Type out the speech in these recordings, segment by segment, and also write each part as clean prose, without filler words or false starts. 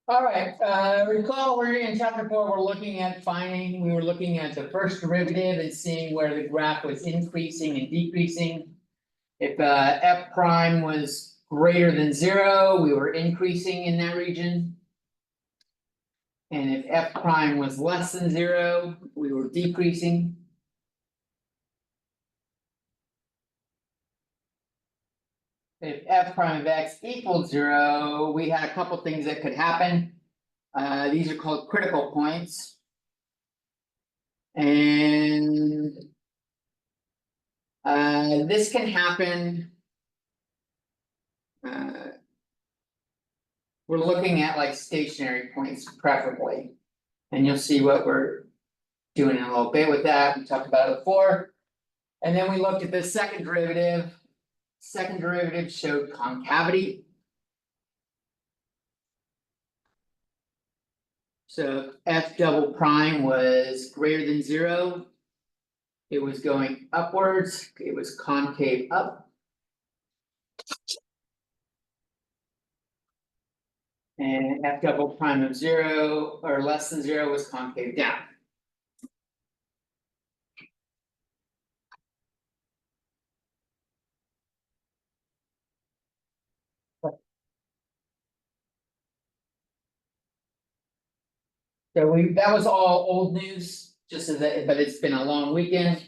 All right, recall we're in chapter 4, we were looking at the first derivative and seeing where the graph was increasing and decreasing. If f prime was greater than 0, we were increasing in that region. And if f prime was less than 0, we were decreasing. If f prime of x equals 0, we had a couple things that could happen. These are called critical points. And this can happen. We're looking at like stationary points preferably. And you'll see what we're doing in a little bit with that. We talked about it before. And then we looked at the second derivative. Second derivative showed concavity. So f double prime was greater than 0. It was going upwards. It was concave up. And f double prime of 0 or less than 0 was concave down. So that was all old news, just as that, but it's been a long weekend.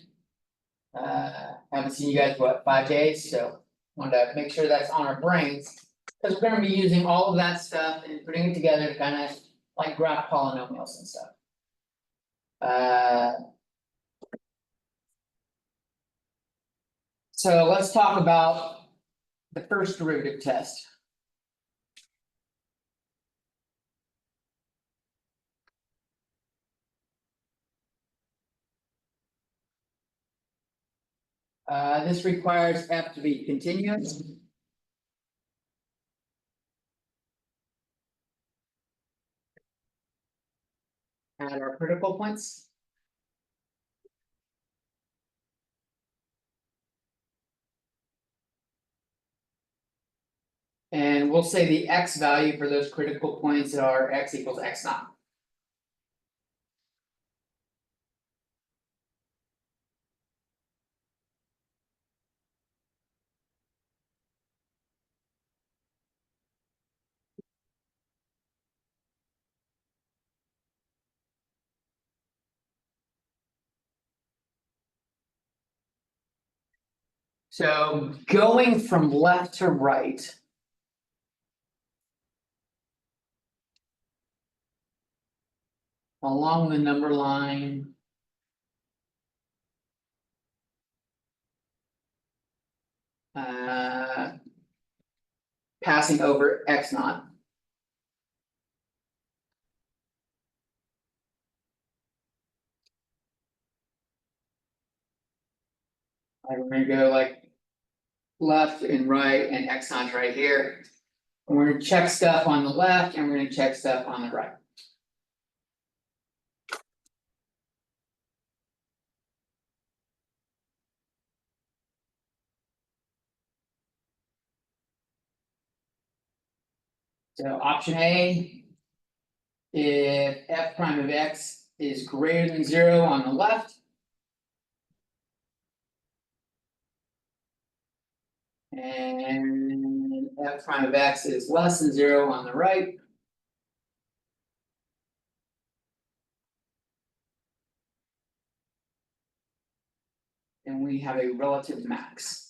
Haven't seen you guys, what, 5 days, so wanted to make sure that's on our brains. Cause we're gonna be using all of that stuff and putting it together to kind of like graph polynomials and stuff. So let's talk about the first derivative test. This requires f to be continuous. At our critical points. And we'll say the x value for those critical points are x equals x naught. So going from left to right. Along the number line. Passing over x naught. I'm gonna go like left and right, and x naught's right here. And we're gonna check stuff on the left and we're gonna check stuff on the right. So option A. If f prime of x is greater than 0 on the left. And f prime of x is less than 0 on the right. And we have a relative max.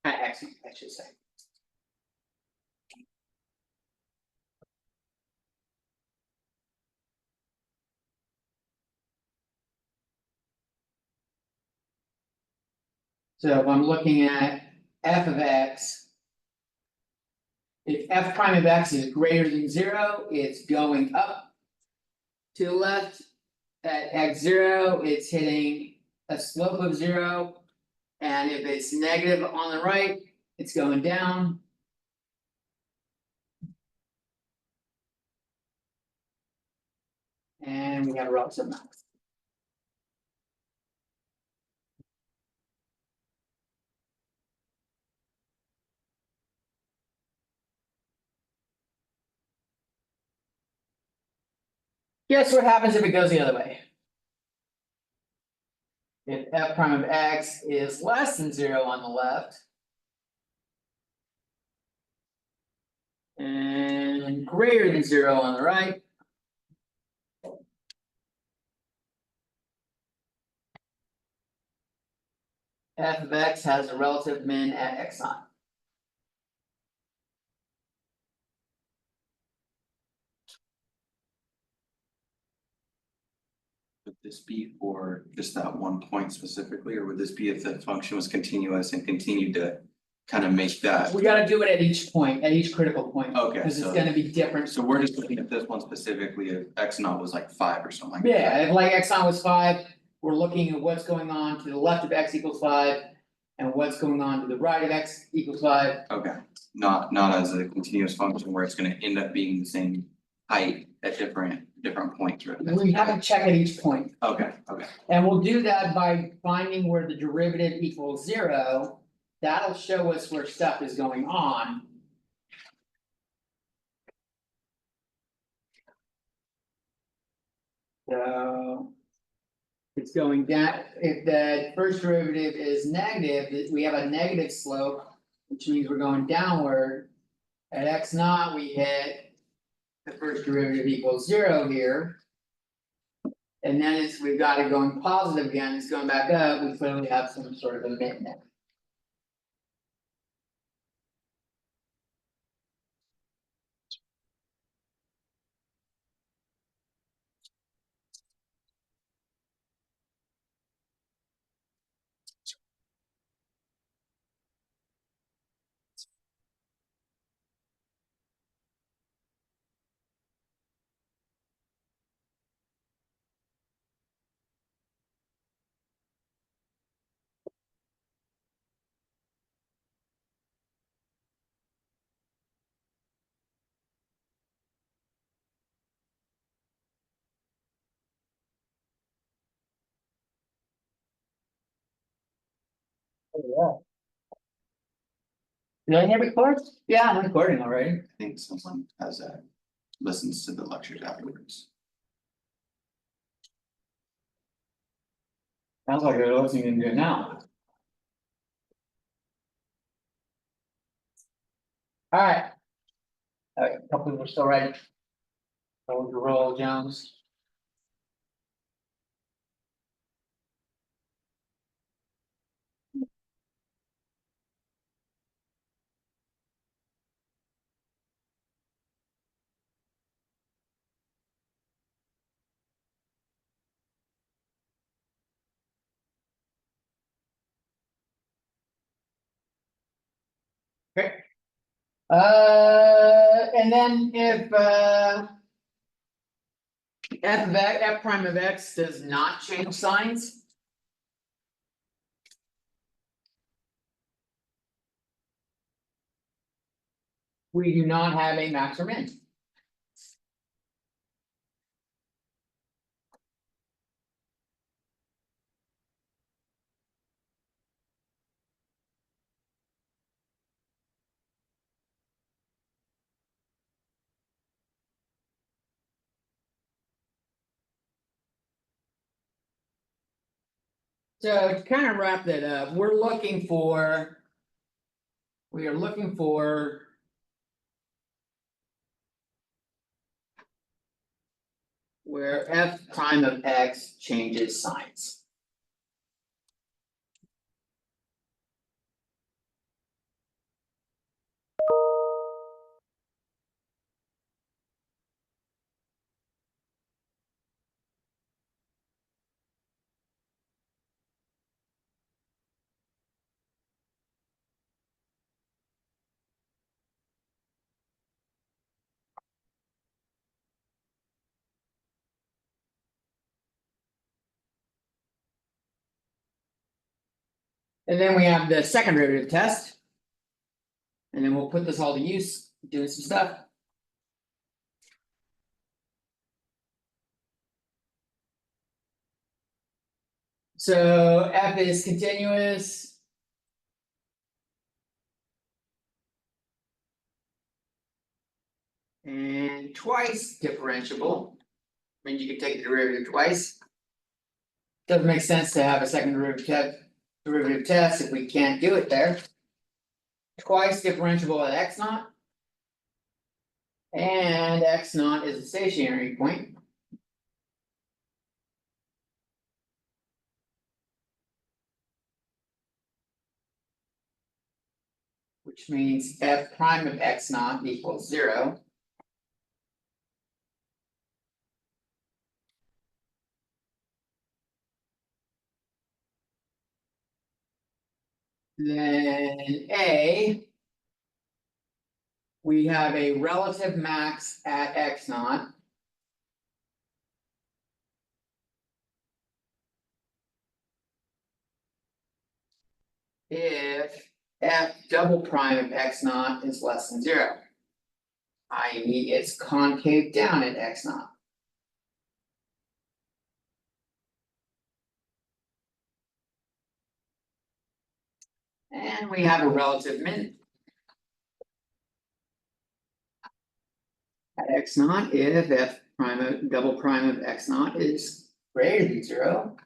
At x, I should say. So if I'm looking at f of x. If f prime of x is greater than 0, it's going up to the left. At x0, it's hitting a slope of 0. And if it's negative on the right, it's going down. And we have a relative max. Guess what happens if it goes the other way? If f prime of x is less than 0 on the left. And greater than 0 on the right. F of x has a relative min at x naught. Would this be for just that one point specifically, or would this be if the function was continuous and continued to kind of make that? We gotta do it at each point, at each critical point. Okay, Cause it's so- gonna be different. So we're just looking at this one specifically, if x naught was like 5 or something like that. Yeah, if like x naught was 5, we're looking at what's going on to the left of x equals 5. And what's going on to the right of x equals 5. Okay, not as a continuous function where it's gonna end up being the same height at different points, right? We have to check at each point. Okay, And we'll do that by finding where the derivative equals 0. That'll show us where stuff is going on. So. It's going down, if the first derivative is negative, we have a negative slope, which means we're going downward. At x naught, we hit the first derivative equals 0 here. And then we've got it going positive again, it's going back up, we clearly have some sort of a min there. Did I hit record? Yeah, I'm recording already. I think someone has listens to the lectures afterwards. Sounds like they're listening to it now. Alright. Alright, a couple people still ready. Hold your roll, Jones. Okay. And then if f prime of x does not change signs. We do not have a max or min. So to kind of wrap that up, we are looking for. Where f prime of x changes signs. And then we have the second derivative test. And then we'll put this all to use, doing some stuff. So F is continuous. And twice differentiable. Means you can take the derivative twice. Doesn't make sense to have a second derivative test if we can't do it there. Twice differentiable at x naught. And x naught is a stationary point. Which means f prime of x naught equals 0. Then A. We have a relative max at x naught. If f double prime of x naught is less than 0. I.e. it's concave down at x naught. And we have a relative min. At x naught if f prime of double prime of x naught is greater than 0.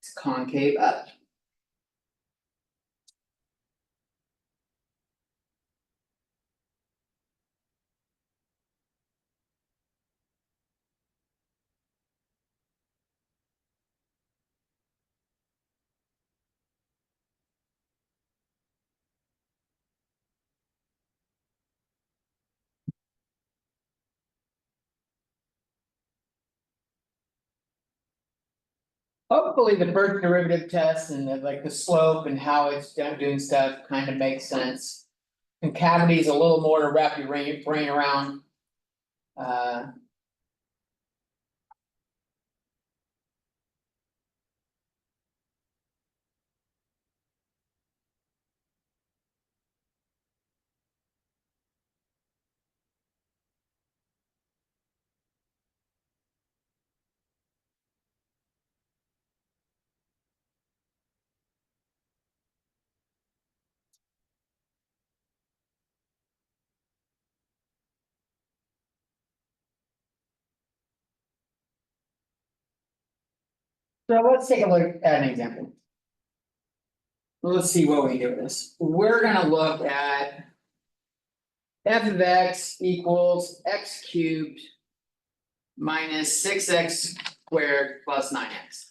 It's concave up. Hopefully the first derivative test and the slope and how it's doing stuff kind of makes sense. Concavity is a little more to wrap your brain around. So let's take a look at an example. Let's see what we do with this. We're gonna look at f of x equals x cubed minus 6x squared plus 9x.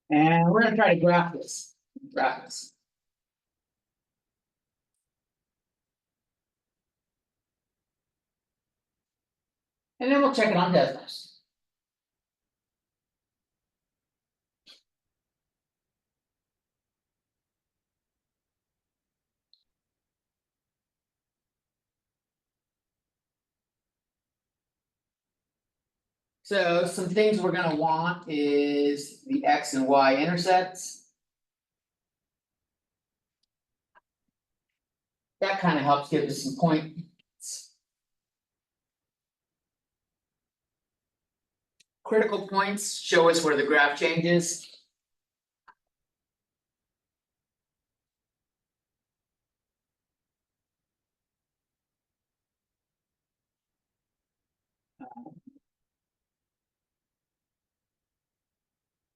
And we're gonna try to graph this. And then we'll check it on Desmos. So some things we're gonna want is the x and y intercepts. That kind of helps give us some points. Critical points show us where the graph changes.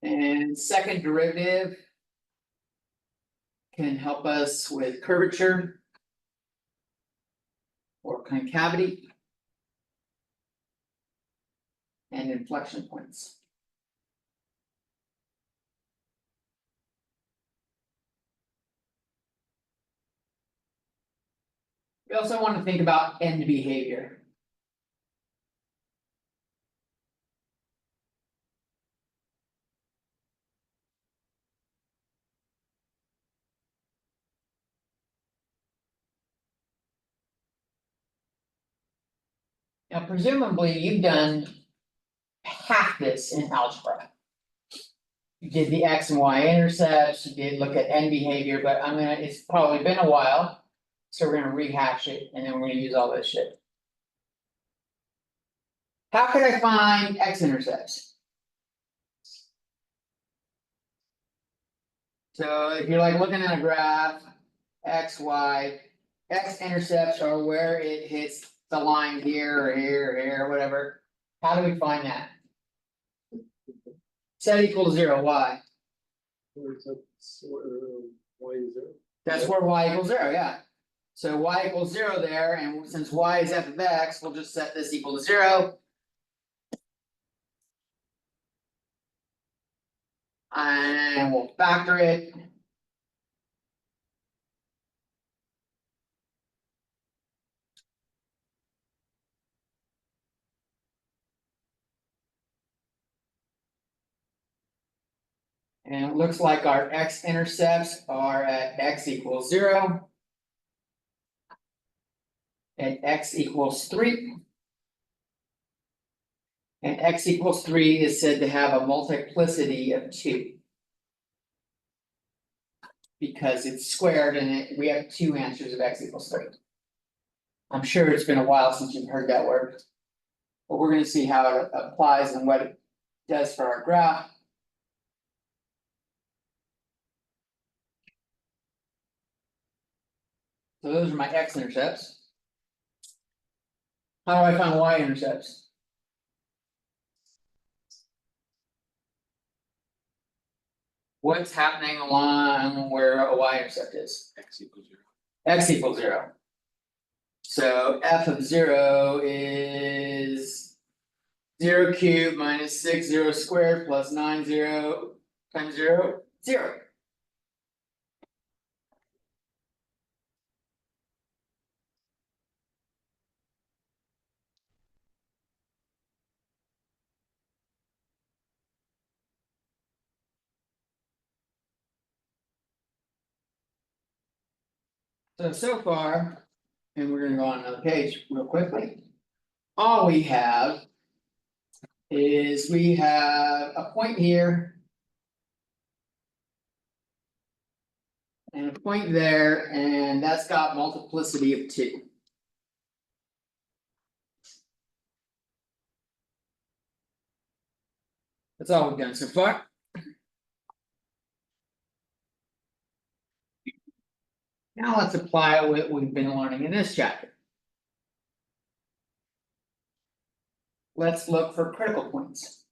And second derivative can help us with curvature or concavity and inflection points. We also want to think about end behavior. Now, presumably you've done half this in algebra. You did the X and Y intercepts, you did look at end behavior, but it's probably been a while. So we're gonna rehash it and then we're gonna use all this shit. How could I find X intercepts? So if you're like looking at a graph, X, Y, X intercepts are where it hits the line here or here or here, whatever. How do we find that? Set equal to 0, why? That's where Y equals 0, yeah. So Y equals 0 there, and since Y is f of X, we'll just set this equal to 0. And we'll factor it. And it looks like our X intercepts are at X equals 0. And X equals 3. And X equals 3 is said to have a multiplicity of 2. Because it's squared and we have 2 answers of X equals 3. I'm sure it's been a while since you've heard that word. But we're gonna see how it applies and what it does for our graph. So those are my X intercepts. How do I find Y intercepts? What's happening along where a Y intercept is? X equals 0. X equals 0. So f of 0 is 0 cubed minus 6 0 squared plus 9 0 times 0, 0. So far, and we're gonna go on another page real quickly. All we have is we have a point here. And a point there, and that's got multiplicity of 2. That's all we've done so far. Now let's apply what we've been learning in this chapter. Let's look for critical points.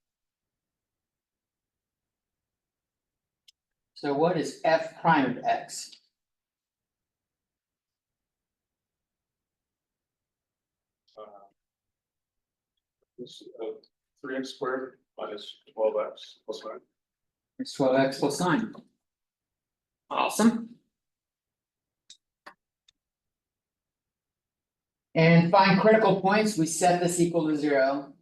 So what is f prime of x? This 3x squared minus 12x plus 9. It's 12x plus 9. Awesome. And find critical points, we set this equal to 0.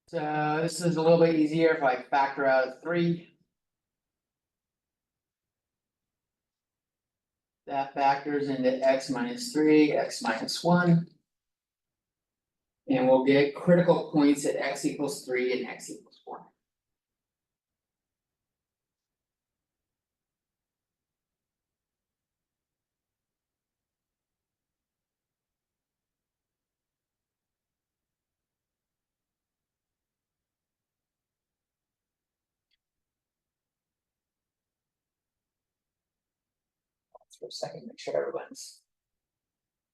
So this is a little bit easier if I factor out a 3. That factors into x minus 3, x minus 1. And we'll get critical points at x equals 3 and x equals 4. Pause for a second, make sure everyone's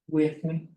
with me.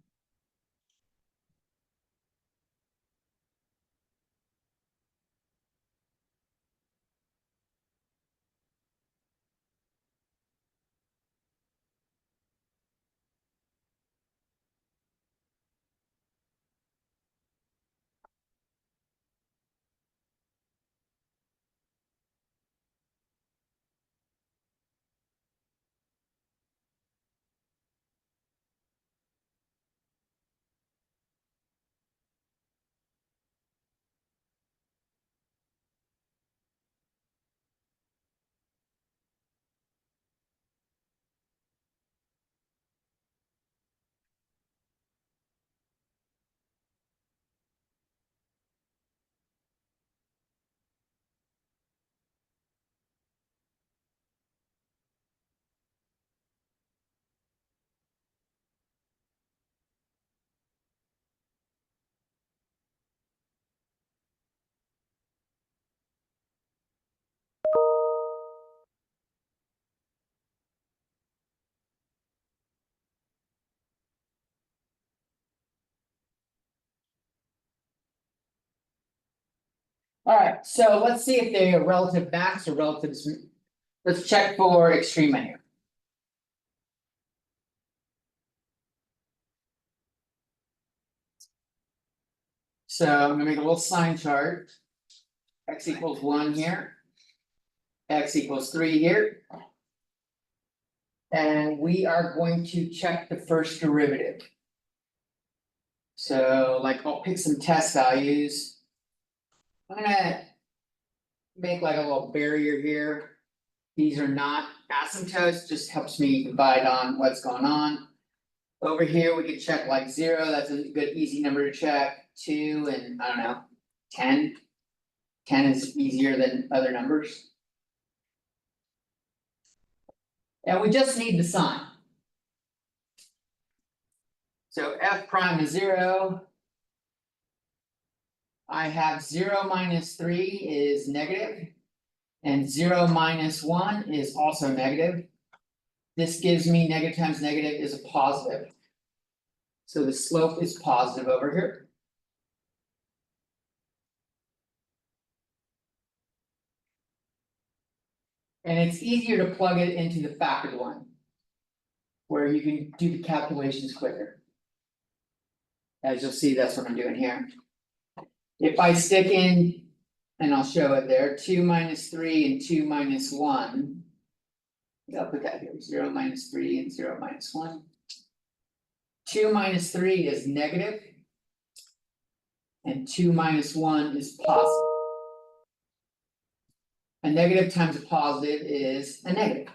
Alright, so let's see if they are relative max or relative. Let's check for extrema here. So I'm gonna make a little sign chart. X equals 1 here. X equals 3 here. And we are going to check the first derivative. So like I'll pick some test values. I'm gonna make like a little barrier here. These are not asymptotes, just helps me divide on what's going on. Over here, we could check like 0, that's a good easy number to check, 2 and I don't know, 10. 10 is easier than other numbers. And we just need the sign. So f prime is 0. I have 0 minus 3 is negative. And 0 minus 1 is also negative. This gives me negative times negative is a positive. So the slope is positive over here. And it's easier to plug it into the factored one, where you can do the calculations quicker. As you'll see, that's what I'm doing here. If I stick in, and I'll show it there, 2 minus 3 and 2 minus 1. I'll put that here, 0 minus 3 and 0 minus 1. 2 minus 3 is negative. And 2 minus 1 is positive. A negative times a positive is a negative.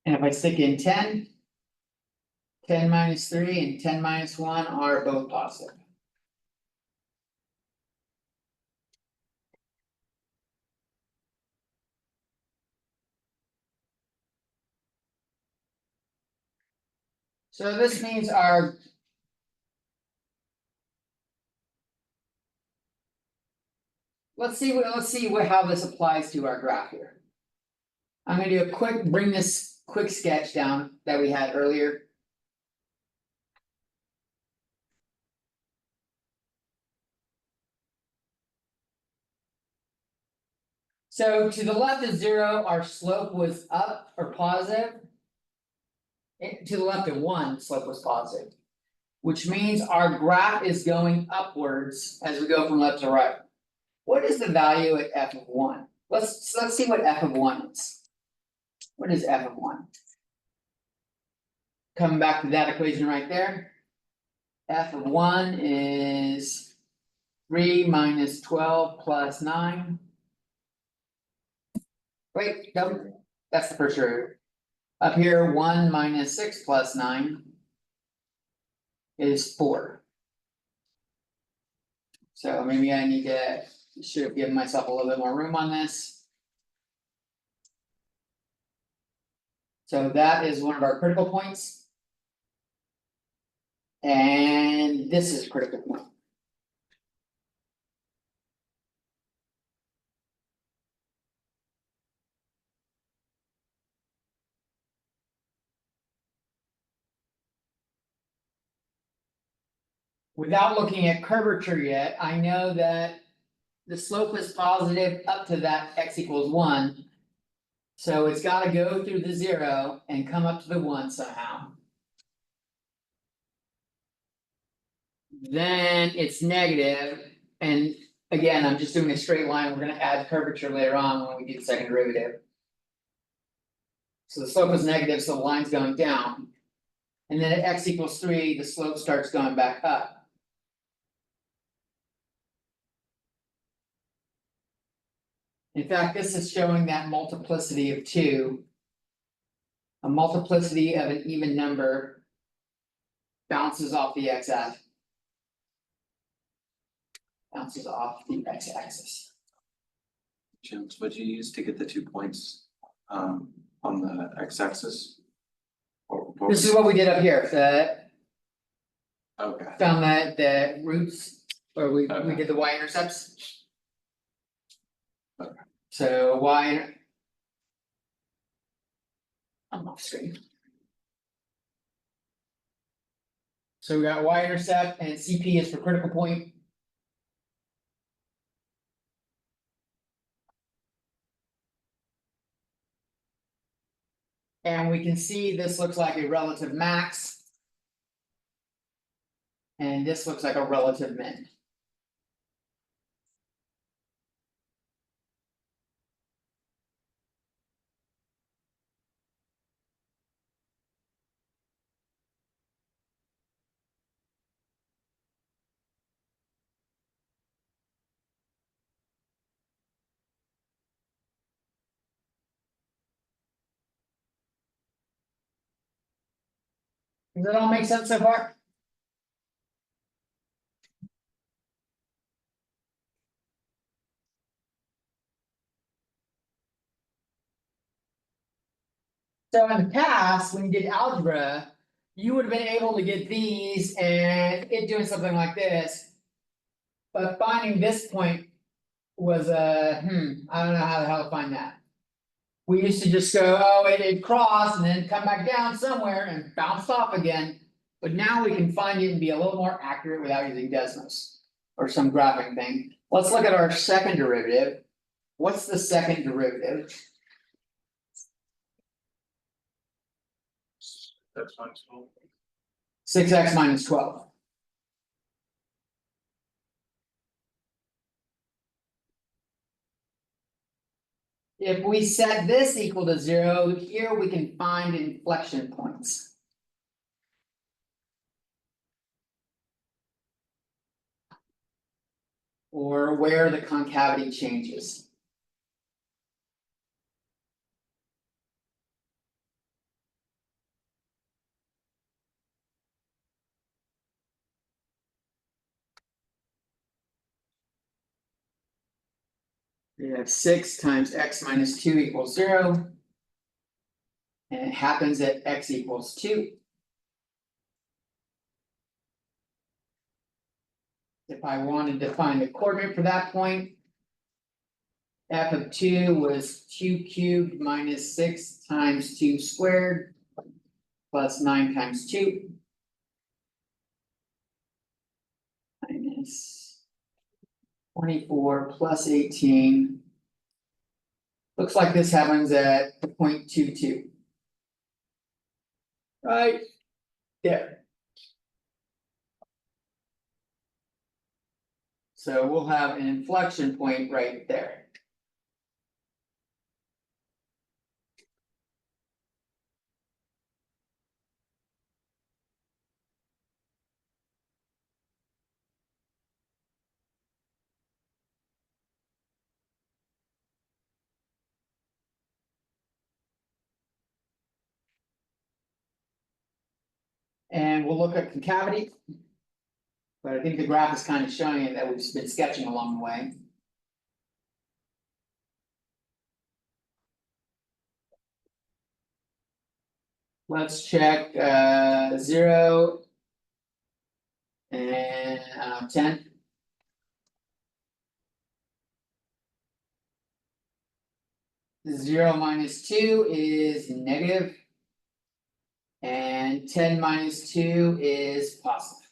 And if I stick in 10. 10 minus 3 and 10 minus 1 are both positive. So this means our. Let's see how this applies to our graph here. I'm gonna do bring this quick sketch down that we had earlier. So to the left of 0, our slope was up or positive. To the left of 1, slope was positive. Which means our graph is going upwards as we go from left to right. What is the value at f of 1? Let's see what f of 1 is. What is f of 1? Coming back to that equation right there. F of 1 is 3 minus 12 plus 9. Wait, no, that's the first root. Up here, 1 minus 6 plus 9 is 4. So maybe I should have given myself a little bit more room on this. So that is one of our critical points. And this is a critical point. Without looking at curvature yet, I know that the slope is positive up to that x equals 1. So it's gotta go through the 0 and come up to the 1 somehow. Then it's negative, and again, I'm just doing a straight line, we're gonna add curvature later on when we do the second derivative. So the slope is negative, so the line's going down. And then at x equals 3, the slope starts going back up. In fact, this is showing that multiplicity of 2. A multiplicity of an even number bounces off the x-axis. Bounces off the x-axis. James, what'd you use to get the 2 points on the x-axis? Or This is what we did up here, okay, found that the roots, or we Okay. did the y-intercepts. Okay. So y. I'm off screen. So we got y-intercept and CP is for critical point. And we can see this looks like a relative max. And this looks like a relative min. Does that all make sense so far? So in the past, when you did algebra, you would have been able to get these and it doing something like this. But finding this point was I don't know how the hell to find that. We used to just go, oh, it crossed and then come back down somewhere and bounce off again. But now we can find it and be a little more accurate without using Desmos or some graphing thing. Let's look at our second derivative. What's the second derivative? That's fine, so. 6x minus 12. If we set this equal to 0, here we can find inflection points. Or where the concavity changes. We have 6 times x minus 2 equals 0. And it happens at x equals 2. If I wanted to find the coordinate for that point, f of 2 was 2 cubed minus 6 times 2 squared plus 9 times 2 minus 24 plus 18. Looks like this happens at 0.22. Right there. So we'll have an inflection point right there. And we'll look at concavity. But I think the graph is kind of showing it that we've been sketching along the way. Let's check 0 and 10. Zero minus 2 is negative. And 10 minus 2 is positive.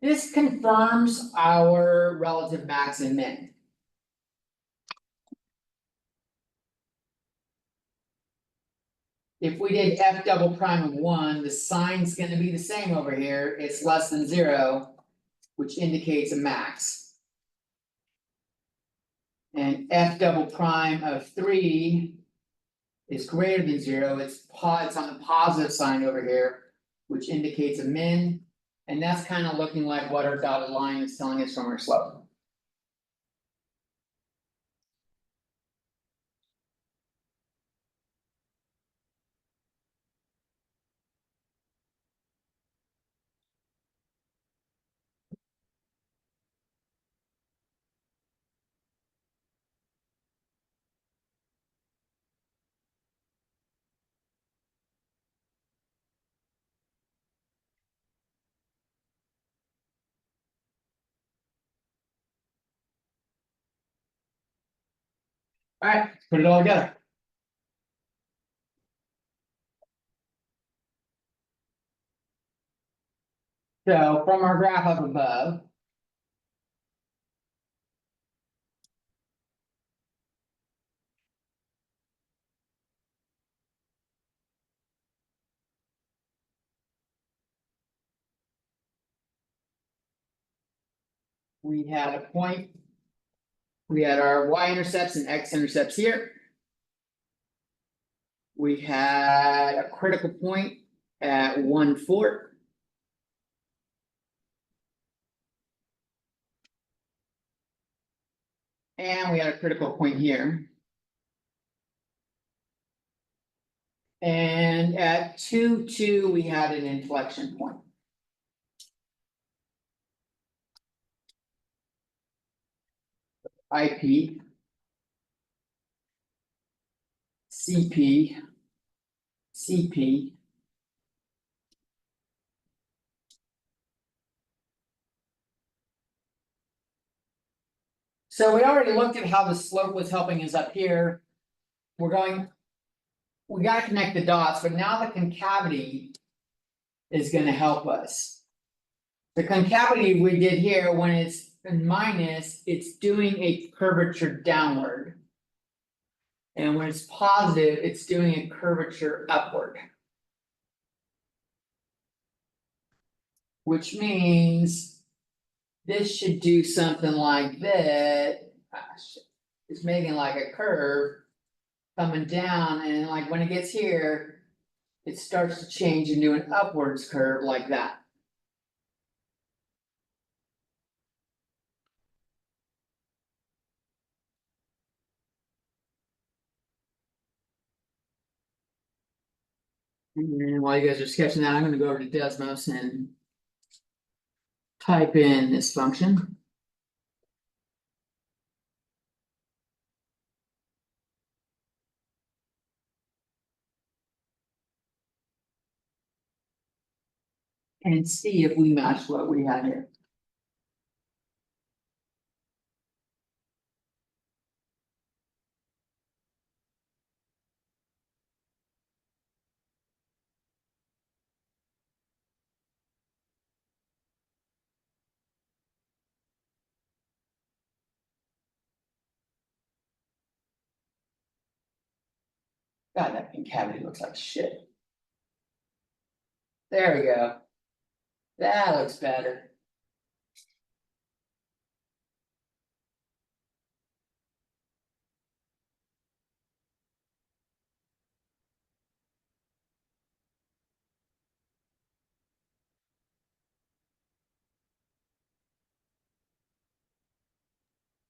This confirms our relative max and min. If we did f double prime of 1, the sign's gonna be the same over here, it's less than 0, which indicates a max. And f double prime of 3 is greater than 0, it's on the positive sign over here, which indicates a min. And that's kind of looking like what our dotted line is telling us from our slope. Alright, put it all together. So from our graph up above. We had a point. We had our y-intercepts and x-intercepts here. We had a critical point at 1/4. And we had a critical point here. And at 2, we had an inflection point. IP. CP. CP. So we already looked at how the slope was helping us up here. We're going. We gotta connect the dots, but now the concavity is gonna help us. The concavity we did here, when it's in minus, it's doing a curvature downward. And when it's positive, it's doing a curvature upward. Which means this should do something like that. Gosh, it's making like a curve coming down, and like when it gets here, it starts to change into an upwards curve like that. And while you guys are sketching that, I'm gonna go over to Desmos and type in this function. And see if we match what we had here. God, that concavity looks like shit. There we go. That looks better.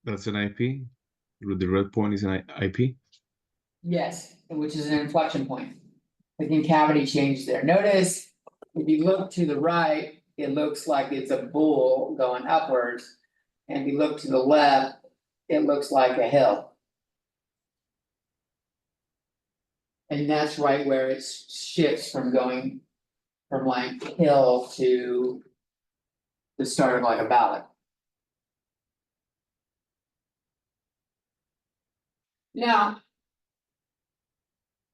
That's an IP. The red point is an IP. Yes, which is an inflection point. The concavity changed there. Notice if you look to the right, it looks like it's a bull going upwards. And if you look to the left, it looks like a hill. And that's right where it shifts from going from like hill to the start of like a valley. Now,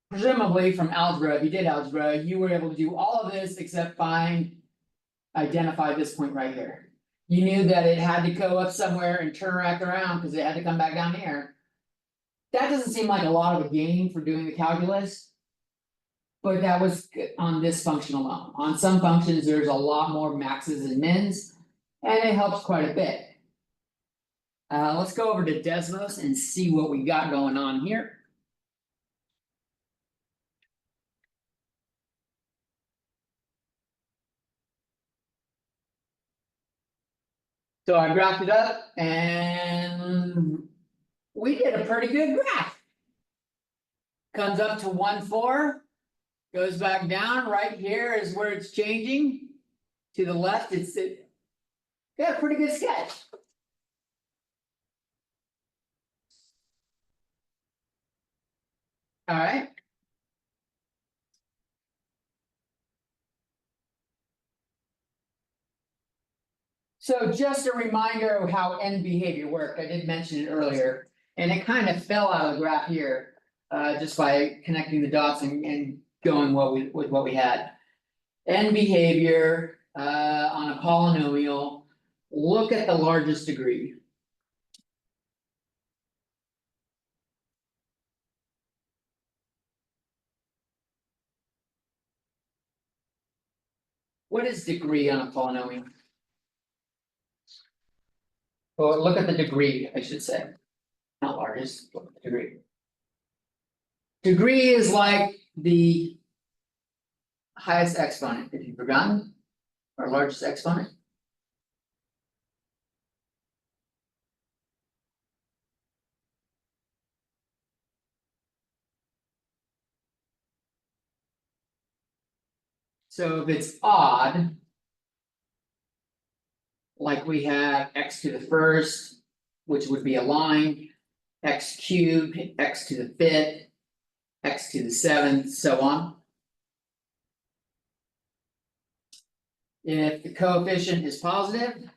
presumably from algebra, if you did algebra, you were able to do all of this except identify this point right here. You knew that it had to go up somewhere and turn back around because it had to come back down here. That doesn't seem like a lot of a gain for doing the calculus. But that was on this function alone. On some functions, there's a lot more maxes and mins, and it helps quite a bit. Let's go over to Desmos and see what we got going on here. So I graphed it up and we did a pretty good graph. Comes up to 1,4, goes back down. Right here is where it's changing. To the left, it's got a pretty good sketch. All right. So just a reminder of how end behavior worked. I did mention it earlier. And it kind of fell out of the graph here, just by connecting the dots and going with what we had. End behavior, on a polynomial, look at the largest degree. What is degree on a polynomial? Well, look at the degree, I should say. Not largest, look at the degree. Degree is like the highest exponent, if you've forgotten, or largest exponent. So if it's odd. Like we have x to the first, which would be a line, x cubed, x to the fifth, x to the seventh, so on. If the coefficient is positive.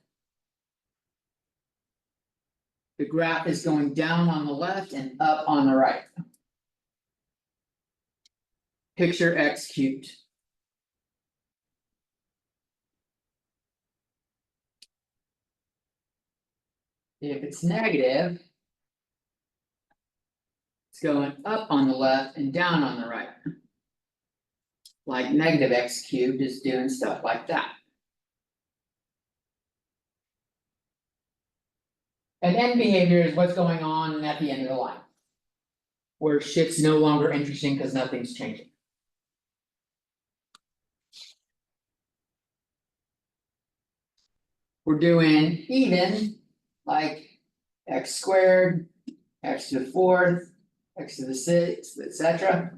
The graph is going down on the left and up on the right. Picture x cubed. If it's negative. It's going up on the left and down on the right. Like negative x cubed is doing stuff like that. And end behavior is what's going on at the end of the line. Where shit's no longer interesting because nothing's changing. We're doing even, like x squared, x to the fourth, x to the sixth, etc.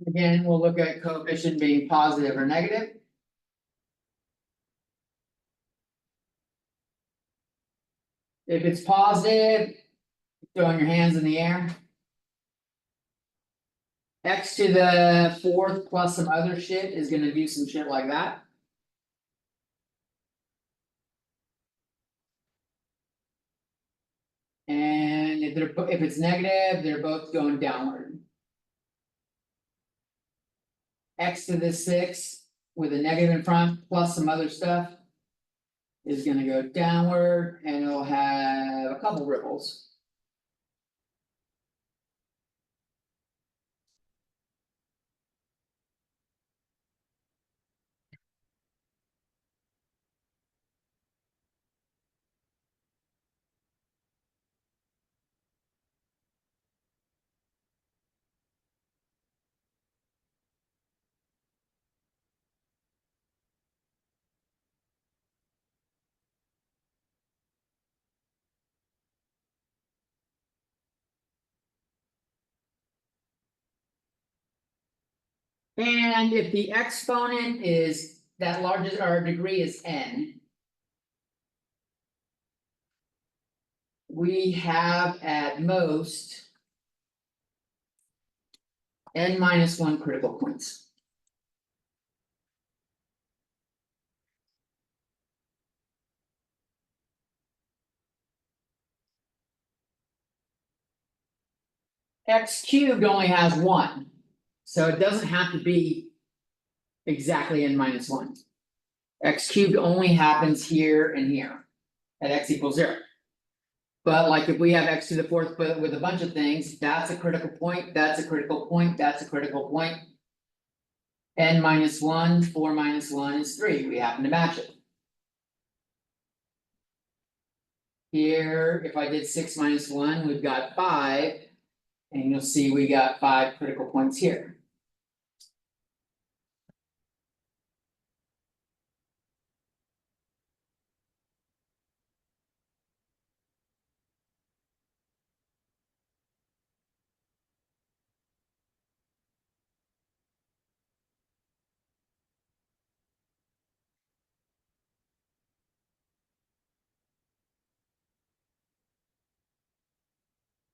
Again, we'll look at coefficient being positive or negative. If it's positive, throwing your hands in the air. X to the fourth plus some other shit is gonna do some shit like that. And if it's negative, they're both going downward. X to the sixth with a negative in front plus some other stuff. Is gonna go downward and it'll have a couple ripples. And if the exponent is that largest or degree is n. We have at most. N minus one critical points. X cubed only has one, so it doesn't have to be. Exactly n minus one. X cubed only happens here and here. At x equals 0. But like if we have x to the fourth, but with a bunch of things, that's a critical point, that's a critical point, that's a critical point. N minus one, 4 minus 1 is 3, we happen to match it. Here, if I did 6 minus 1, we've got 5. And you'll see we got 5 critical points here.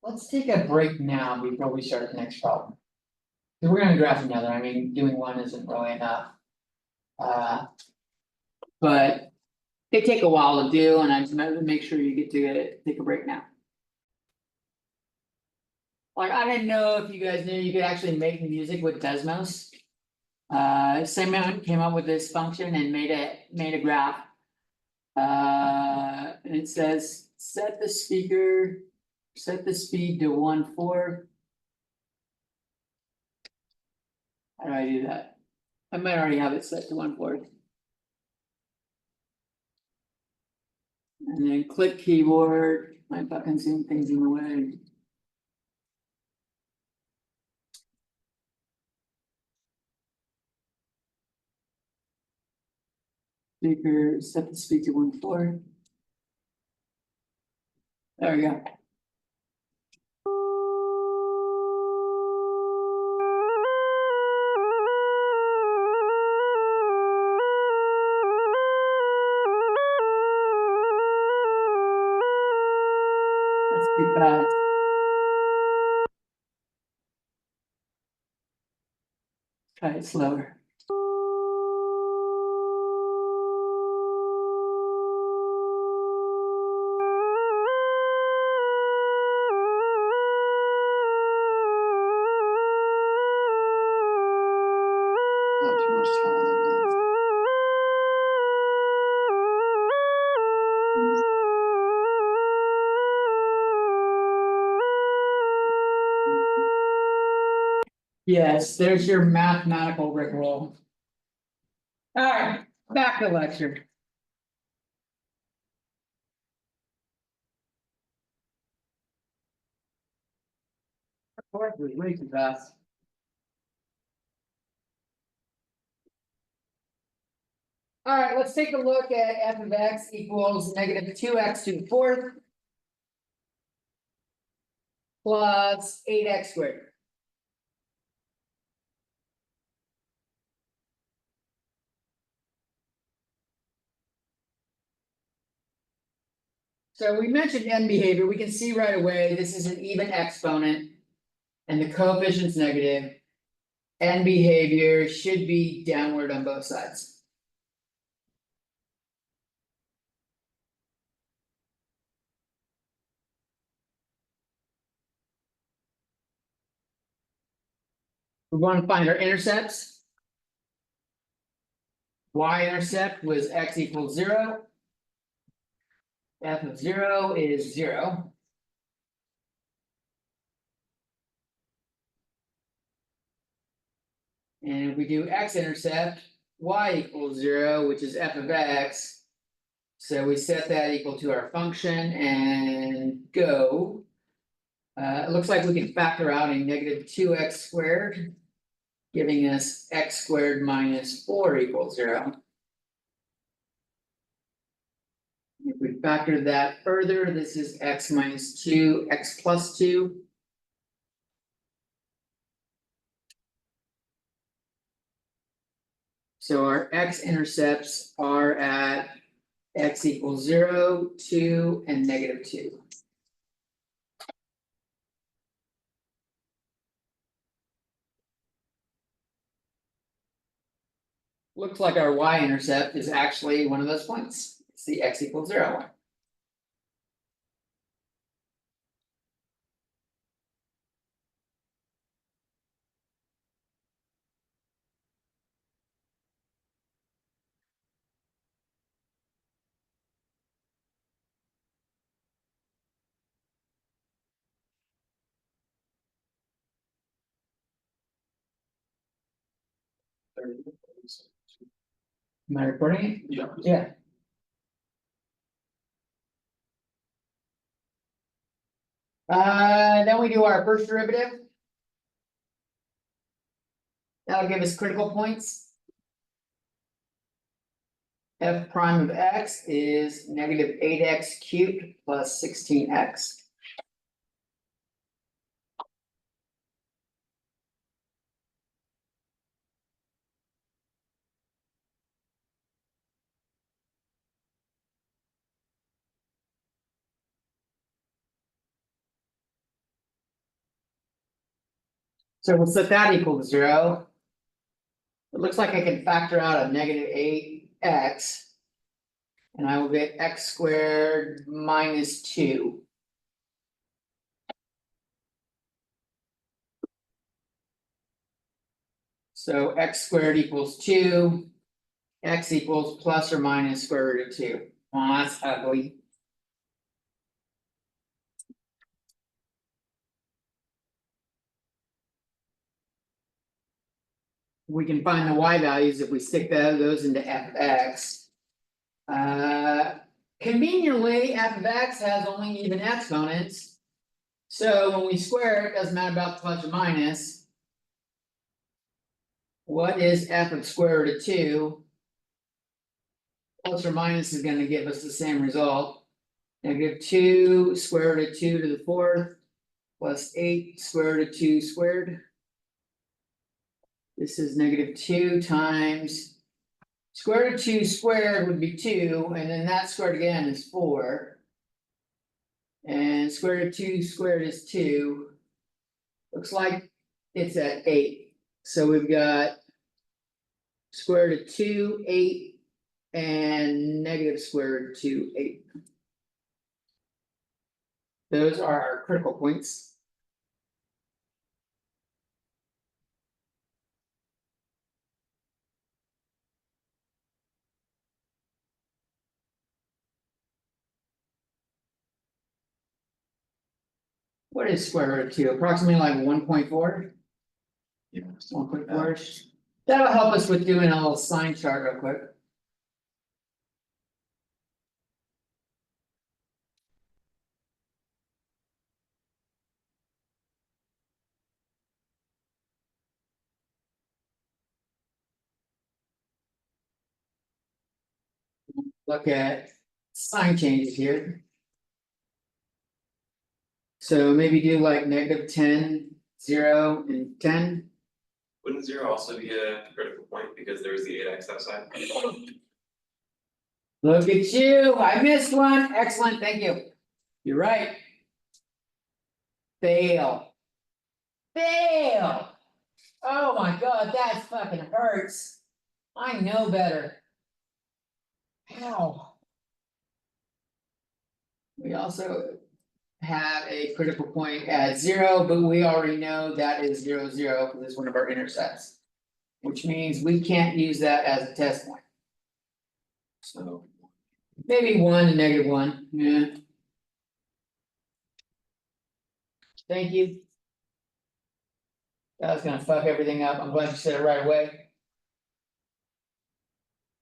Let's take a break now before we start the next problem. We're gonna graph another, I mean, doing one isn't really enough. But they take a while to do, and I just meant to make sure you get to take a break now. Like, I didn't know if you guys knew you could actually make music with Desmos. Same man came up with this function and made a graph. And it says, set the speed to 1/4. How do I do that? I might already have it set to 1/4. And then click keyboard, my fucking Zoom thing's in the way. Speaker, set the speed to 1/4. There we go. That's too fast. Try it slower. Not too much talent in that. Yes, there's your mathematical rickroll. Alright, back to lecture. Of course, it was way too fast. Alright, let's take a look at f of x equals negative 2x to the fourth. Plus 8x squared. So we mentioned end behavior, we can see right away, this is an even exponent. And the coefficient's negative. End behavior should be downward on both sides. We want to find our intercepts. Y-intercept was x equals 0. F of 0 is 0. And if we do x-intercept, y equals 0, which is f of x. So we set that equal to our function and go. It looks like we can factor out a negative 2x squared, giving us x squared minus 4 equals 0. If we factor that further, this is x minus 2, x plus 2. So our x-intercepts are at x equals 0, 2, and negative 2. Looks like our y-intercept is actually one of those points. It's the x equals 0 one. Am I recording it? Yeah. Yeah. Then we do our first derivative. That'll give us critical points. F prime of x is negative 8x cubed plus 16x. So we'll set that equal to 0. It looks like I can factor out a -8x. And I will get x squared minus 2. So x squared equals 2. X equals plus or minus square root of 2. Oh, that's ugly. We can find the y values if we stick those into f of x. Conveniently, f of x has only even exponents. So when we square it, doesn't matter about plus or minus. What is f of square root of 2? Plus or minus is going to give us the same result. -2 square root of 2 to the 4th plus 8 square root of 2 squared. This is -2 times square root of 2 squared would be 2, and then that squared again is 4. And square root of 2 squared is 2. Looks like it's at 8. So we've got square root of 2, 8, and negative square root of 2, 8. Those are our critical points. What is square root of 2? Approximately like 1.4? Yeah. 1.4-ish. That'll help us with doing a little sign chart real quick. Look at sign changes here. So maybe do like -10, 0, and 10. Wouldn't 0 also be a critical point because there's the 8x outside? Look at you, I missed one, excellent, thank you. You're right. Fail. Fail. Oh my god, that fucking hurts. I know better. Ow. We also have a critical point at 0, but we already know that is 0, 0, because it's one of our intercepts. Which means we can't use that as a test point. So, Maybe 1 and -1, yeah. Thank you. That was gonna fuck everything up, I'm glad you said it right away.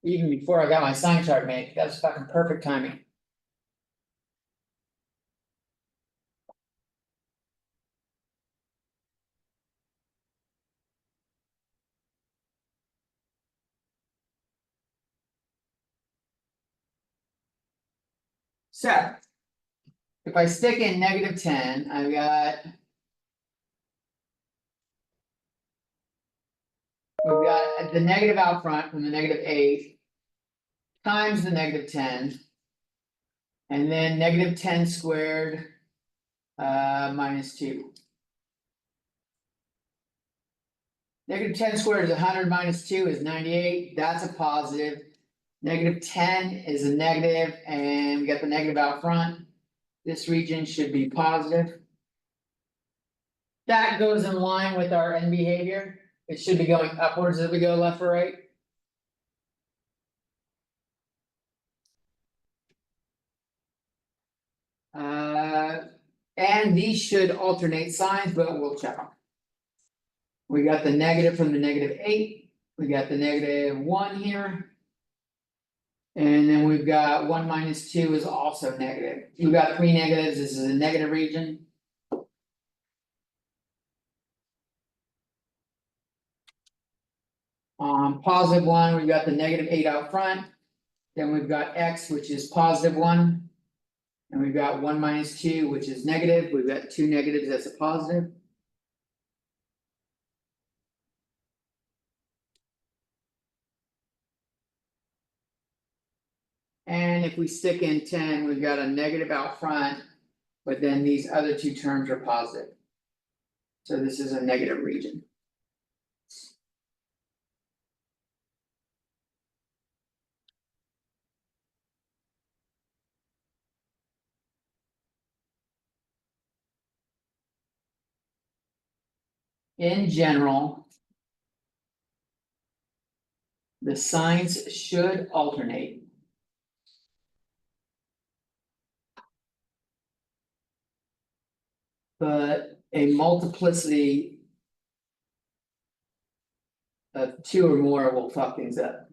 Even before I got my sign chart made, that was fucking perfect timing. So. If I stick in -10, I've got. We've got the negative out front from the -8. Times the -10. And then -10 squared. -2. -10 squared is 100 minus 2 is 98, that's a positive. -10 is a negative, and we got the negative out front. This region should be positive. That goes in line with our end behavior. It should be going upwards as we go left or right. And these should alternate signs, but we'll check them. We got the negative from the -8, we got the -1 here. And then we've got 1 minus 2 is also negative. We've got 3 negatives, this is a negative region. +1, we've got the -8 out front. Then we've got x, which is +1. And we've got 1 minus 2, which is negative, we've got 2 negatives, that's a positive. And if we stick in 10, we've got a negative out front, but then these other two terms are positive. So this is a negative region. In general. The signs should alternate. But a multiplicity. Of two or more will fuck things up.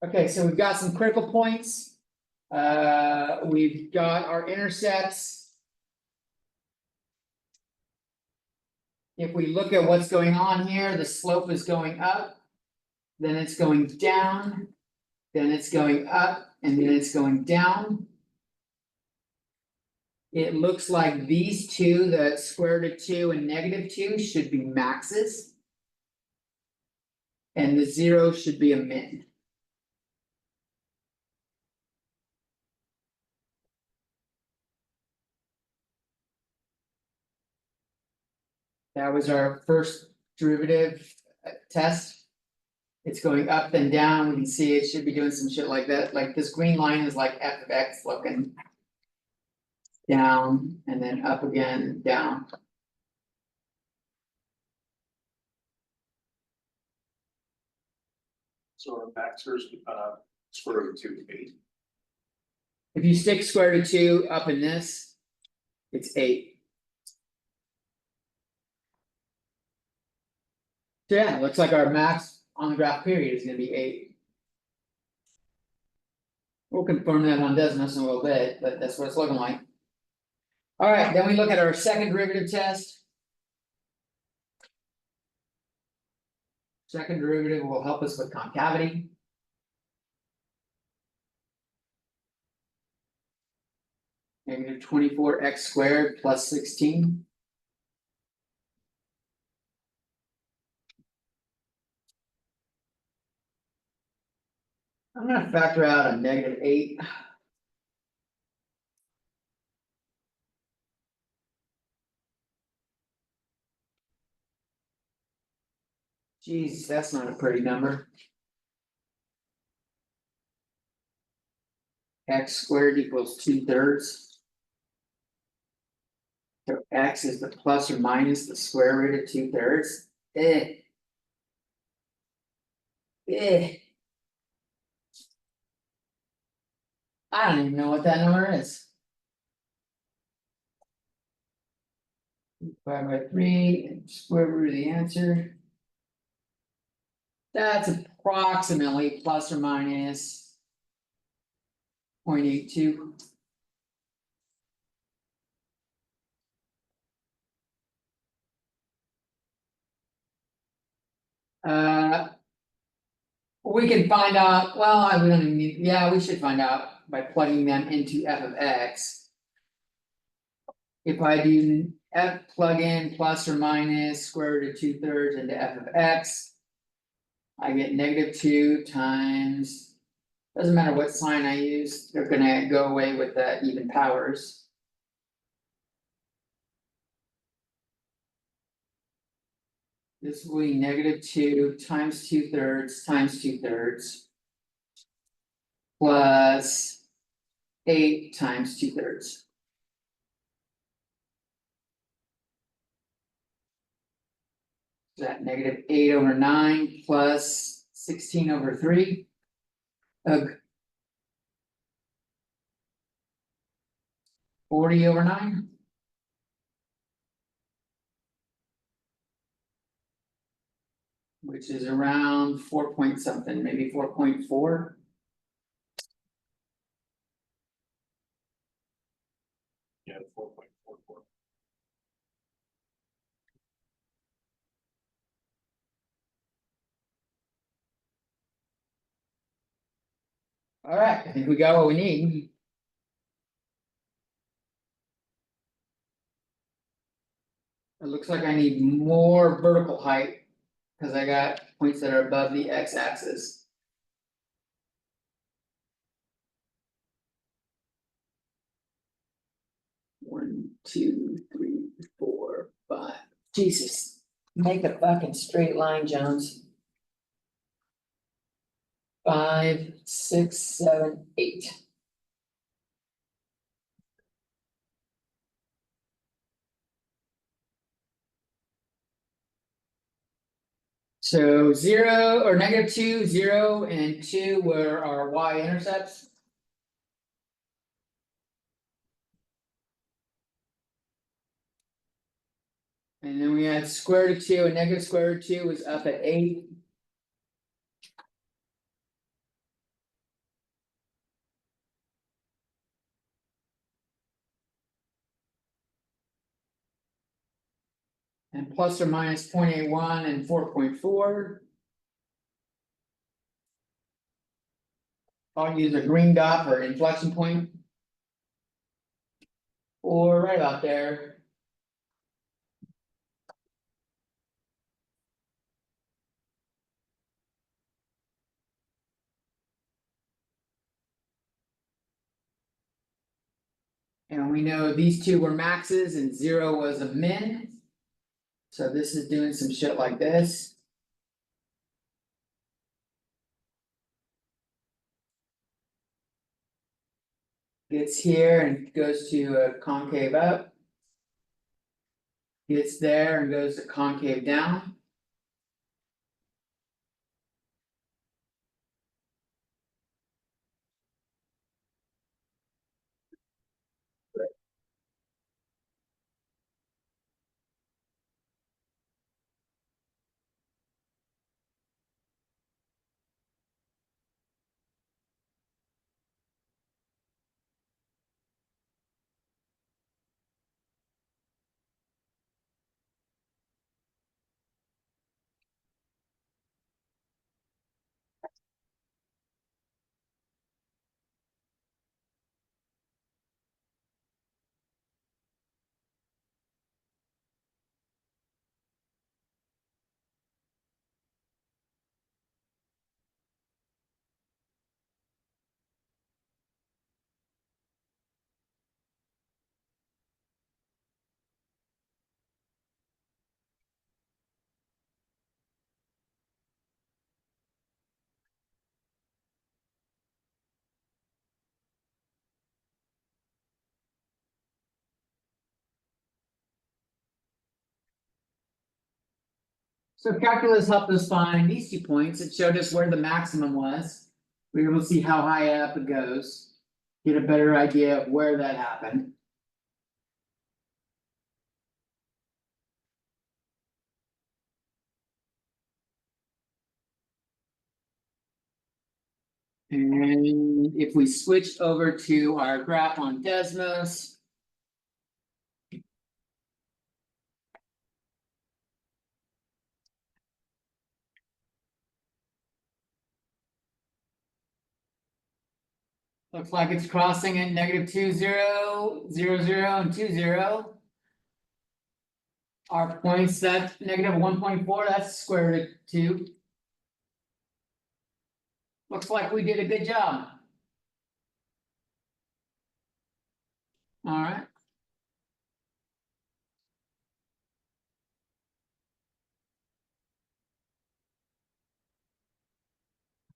Okay, so we've got some critical points. We've got our intercepts. If we look at what's going on here, the slope is going up. Then it's going down. Then it's going up, and then it's going down. It looks like these two, the square root of 2 and -2, should be maxes. And the 0 should be a min. That was our first derivative test. It's going up and down, we can see it should be doing some shit like that, like this green line is like f of x looking. Down and then up again, down. So our maxers, square root of 2 is 8. If you stick square root of 2 up in this, it's 8. So yeah, it looks like our max on the graph period is gonna be 8. We'll confirm that on Desmos in a little bit, but that's what it's looking like. Alright, then we look at our second derivative test. Second derivative will help us with concavity. -24x² plus 16. I'm gonna factor out a -8. Jeez, that's not a pretty number. X² equals 2/3. So x is the plus or minus the square root of 2/3. I don't even know what that number is. 5/3 and square root of the answer. That's approximately plus or minus 0.82. We can find out, well, we don't even need, yeah, we should find out by plugging them into f of x. If I do f plug in plus or minus square root of 2/3 into f of x. I get -2 times, doesn't matter what sign I use, they're gonna go away with the even powers. This will be -2 times 2/3 times 2/3. Plus 8 times 2/3. Is that -8/9 plus 16/3? Ugh. 40/9? Which is around 4 point something, maybe 4.4. Yeah, 4.44. Alright, I think we got what we need. It looks like I need more vertical height. Cause I got points that are above the x-axis. One, two, three, four, five. Jesus, make a fucking straight line, Jones. 5, 6, 7, 8. So 0 or -2, 0 and 2 were our y-intercepts. And then we had square root of 2 and negative square root of 2 was up at 8. And plus or minus 0.81 and 4.4. I'll use a green dot for an inflection point. Or right about there. And we know these two were maxes and 0 was a min. So this is doing some shit like this. Gets here and goes to a concave up. Gets there and goes to concave down. So calculus helped us find these 2 points. It showed us where the maximum was. We were able to see how high up it goes. Get a better idea of where that happened. And if we switch over to our graph on Desmos. Looks like it's crossing at -2, 0, 0, 0, and 2, 0. Our points, that's -1.4, that's square root of 2. Looks like we did a good job. Alright.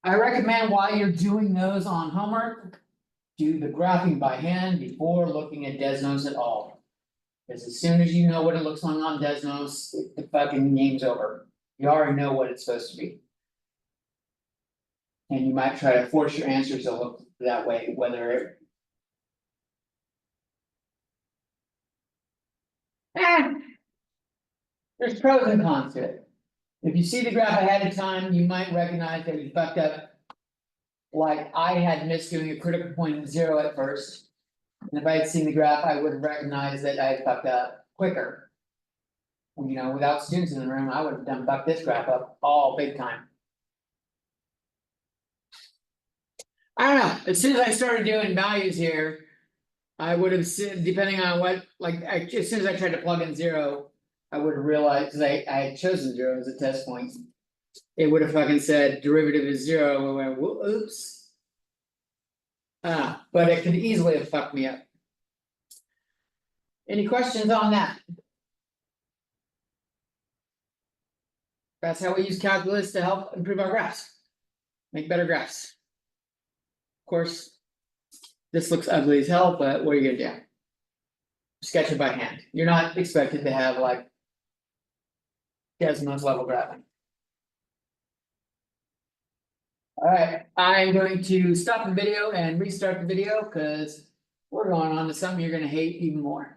I recommend while you're doing those on homework, do the graphing by hand before looking at Desmos at all. Because as soon as you know what it looks like on Desmos, the fucking game's over. You already know what it's supposed to be. And you might try to force your answers to look that way, whether. There's pros and cons to it. If you see the graph ahead of time, you might recognize that you fucked up. Like I had missed doing a critical point of 0 at first. And if I had seen the graph, I would have recognized that I had fucked up quicker. You know, without students in the room, I would have done fucked this graph up all big time. I don't know, as soon as I started doing values here. I would have said, depending on what, like, as soon as I tried to plug in 0. I would have realized, cause I had chosen 0 as a test point. It would have fucking said derivative is 0, we went, oops. But it could easily have fucked me up. Any questions on that? That's how we use calculus to help improve our graphs. Make better graphs. Of course. This looks ugly as hell, but what are you gonna do? Sketch it by hand. You're not expected to have like. Desmond's level graphing. Alright, I'm going to stop the video and restart the video, cause we're going on to something you're gonna hate even more.